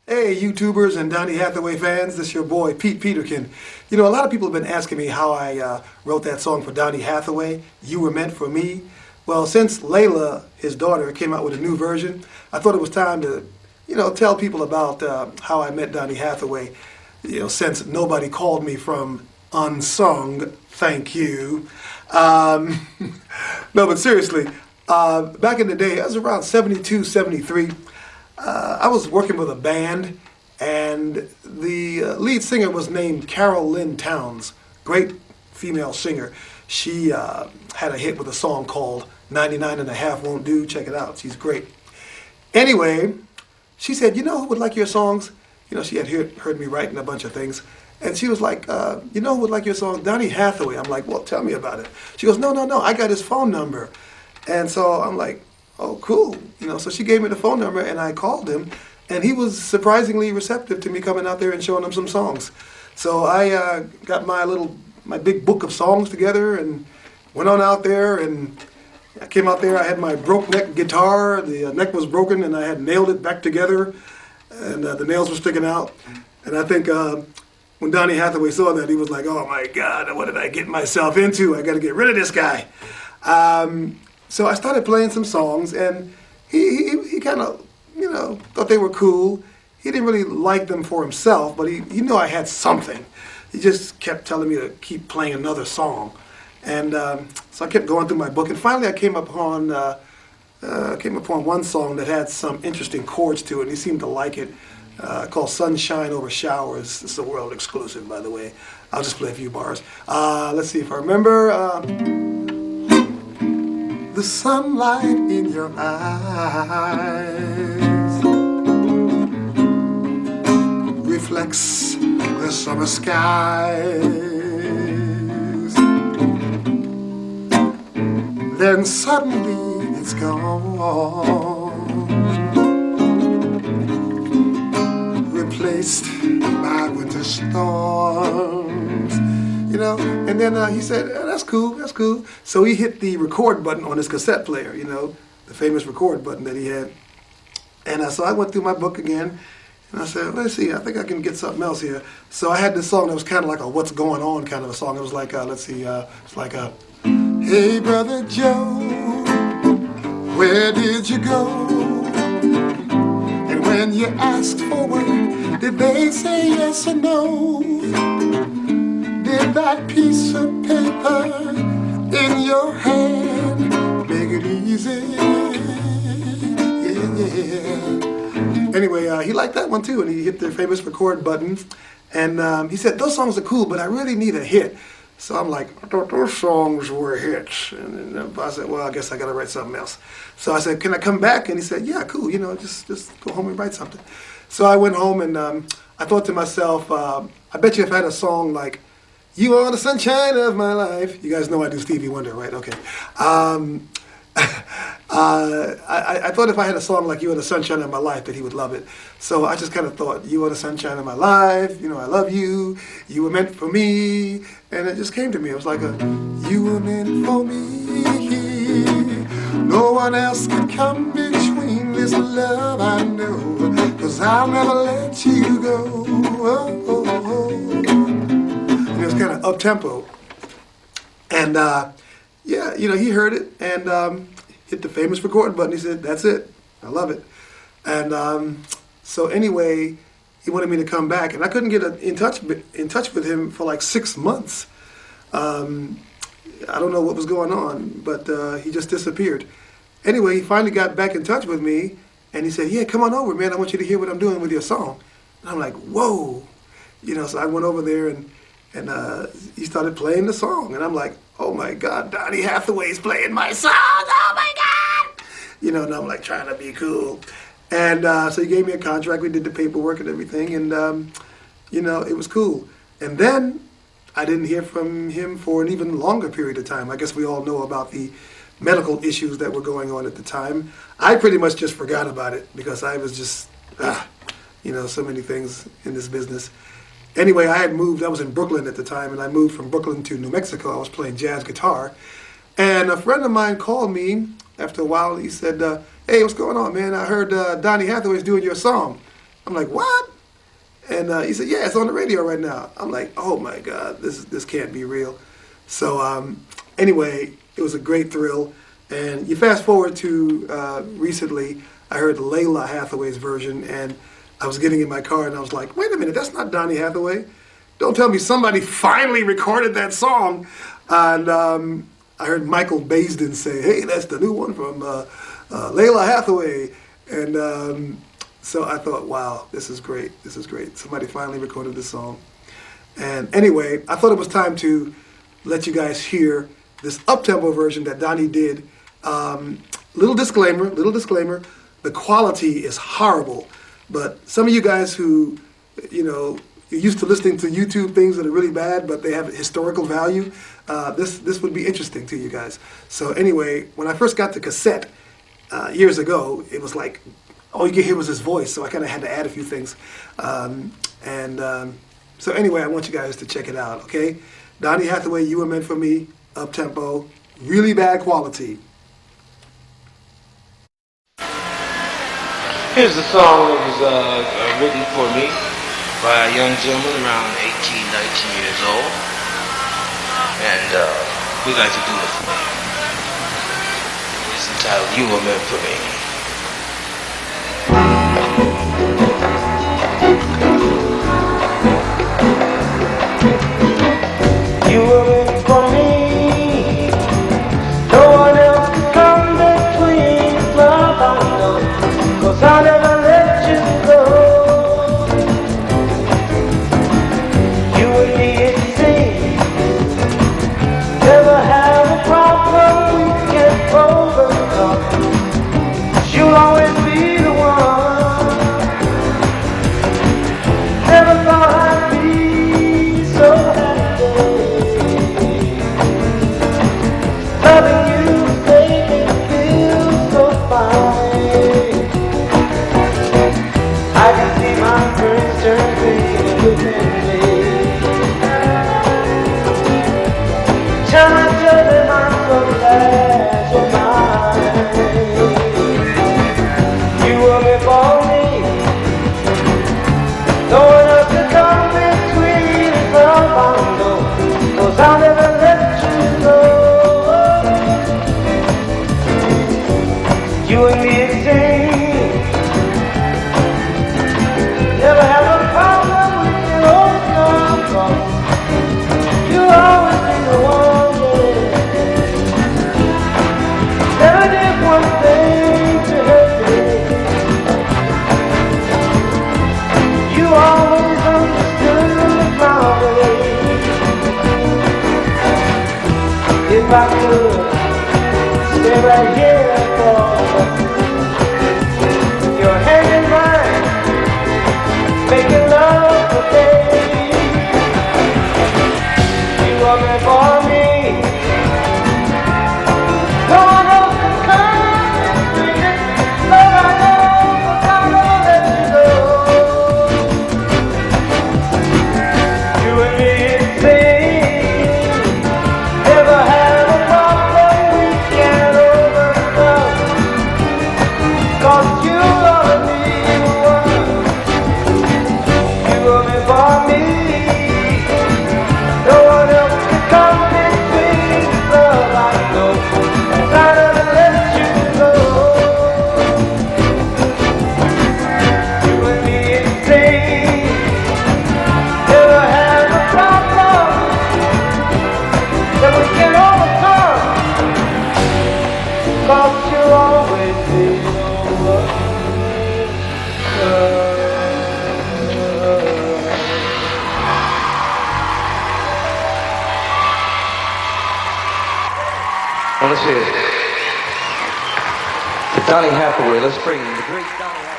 Hey, YouTubers and Donny Hathaway fans, this is your boy, Peterkin. You know, a lot of people have been asking me how I wrote that song for Donny Hathaway, You Were Meant for Me. Well, since Lalah, his daughter, came out with a new version, I thought it was time to, tell people about how I met Donny Hathaway, since nobody called me from Unsung, thank you. No, but seriously, back in the day, I was around 72, 73. I was working with a band, and the lead singer was named Carol Lynn Towns, great female singer. She had a hit with a song called 99 and a Half Won't Do. Check it out. She's great. Anyway, she said, who would like your songs? She had heard me writing a bunch of things. And she was like, who would like your song? Donny Hathaway. I'm like, well, tell me about it. She goes, no, I got his phone number. And so I'm like, oh, cool. So she gave me the phone number, and I called him, and he was surprisingly receptive to me coming out there and showing him some songs. So I got my big book of songs together and went on out there, and I came out there. I had my broke neck guitar. The neck was broken, and I had nailed it back together, and the nails were sticking out. And I think when Donny Hathaway saw that, he was like, oh my God, what did I get myself into? I got to get rid of this guy. So I started playing some songs, and he kind of, thought they were cool. He didn't really like them for himself, but he knew I had something. He just kept telling me to keep playing another song. And so I kept going through my book, and finally I came upon one song that had some interesting chords to it, and he seemed to like it, called Sunshine Over Showers. It's a world exclusive, by the way. I'll just play a few bars. Let's see if I remember. The sunlight in your eyes reflects the summer skies. Then suddenly it's gone, replaced by winter storms. And then he said, that's cool. So he hit the record button on his cassette player, the famous record button that he had. And so I went through my book again, and I said, let's see, I think I can get something else here. So I had this song that was kind of like a what's going on kind of a song. It was like, it's like a, hey, Brother Joe, where did you go? And when you asked for work, did they say yes or no? Did that piece of paper in your hand make it easy? Yeah. Anyway, he liked that one too, and he hit the famous record button. And he said, those songs are cool, but I really need a hit. So I'm like, I thought those songs were hits. And then I said, well, I guess I got to write something else. So I said, can I come back? And he said, yeah, cool, just go home and write something. So I went home, and I thought to myself, I bet you if I had a song like, you are the sunshine of my life. You guys know I do Stevie Wonder, right? Okay. I thought if I had a song like You Are the Sunshine of My Life that he would love it. So I just kind of thought, you are the sunshine of my life, I love you, you were meant for me. And it just came to me. It was like you were meant for me. No one else can come between this love I know, 'cause I'll never let you go. Oh, oh, oh. It was kind of up-tempo. And he heard it and hit the famous record button. He said, that's it. I love it. And so anyway, he wanted me to come back, and I couldn't get in touch with him for like 6 months. I don't know what was going on, but he just disappeared. Anyway, he finally got back in touch with me, and he said, yeah, come on over, man. I want you to hear what I'm doing with your song. And I'm like, whoa. So I went over there, and he started playing the song, and I'm like, oh my God, Donny Hathaway's playing my song, oh my God! And I'm like trying to be cool. And so he gave me a contract, we did the paperwork and everything, and it was cool. And then I didn't hear from him for an even longer period of time. I guess we all know about the medical issues that were going on at the time. I pretty much just forgot about it because I was just, so many things in this business. Anyway, I was in Brooklyn at the time, and I moved from Brooklyn to New Mexico. I was playing jazz guitar. And a friend of mine called me after a while. He said, hey, what's going on, man? I heard Donny Hathaway's doing your song. I'm like, what? And he said, yeah, it's on the radio right now. I'm like, oh my God, this can't be real. So anyway, it was a great thrill. And you fast forward to recently, I heard Lalah Hathaway's version, and I was getting in my car and I was like, wait a minute, that's not Donny Hathaway. Don't tell me somebody finally recorded that song. And I heard Michael Baisden say, hey, that's the new one from Lalah Hathaway. And so I thought, wow, this is great. This is great. Somebody finally recorded this song. And anyway, I thought it was time to let you guys hear this up-tempo version that Donny did. Little disclaimer, the quality is horrible. But some of you guys who, you're used to listening to YouTube things that are really bad, but they have historical value, this would be interesting to you guys. So anyway, when I first got the cassette years ago, it was like, all you could hear was his voice, so I kind of had to add a few things. So anyway, I want you guys to check it out, okay? Donny Hathaway, You Were Meant For Me, up-tempo, really bad quality. Here's a song that was written for me by a young gentleman around 18, 19 years old. And we'd like to do it for him. It's entitled You Were Meant For Me. You were meant for me. No one else could come between love I know. 'Cause I never let you go. You and me, it seems, never have a problem we can't overcome. 'Cause you'll always be the one. Never thought I'd be so happy. Loving you made me feel so fine. I can see my friends turn green within me. Time I tell them I'm so glad you're mine. You were before me. No one else could come between love I know. 'Cause I'll never let you go. You and me, it seems, never have a problem we can overcome. 'Cause you'll always be the one, yeah. Never did one thing to hurt me. You always understood my way. If I could stay right here for your hand in mine, making love for days. You are meant for me. No one else can come between it. Love I know, 'cause I never let you go. You and me, it seems, never have a problem we can't overcome. 'Cause you are me one. You were meant for me. No one else can come between love I know. 'Cause I never let you go. You and me, it seems, never have a problem that we can overcome. 'Cause you'll always be the one. Well, let's hear it. Donny Hathaway. Let's bring the great Donny Hathaway.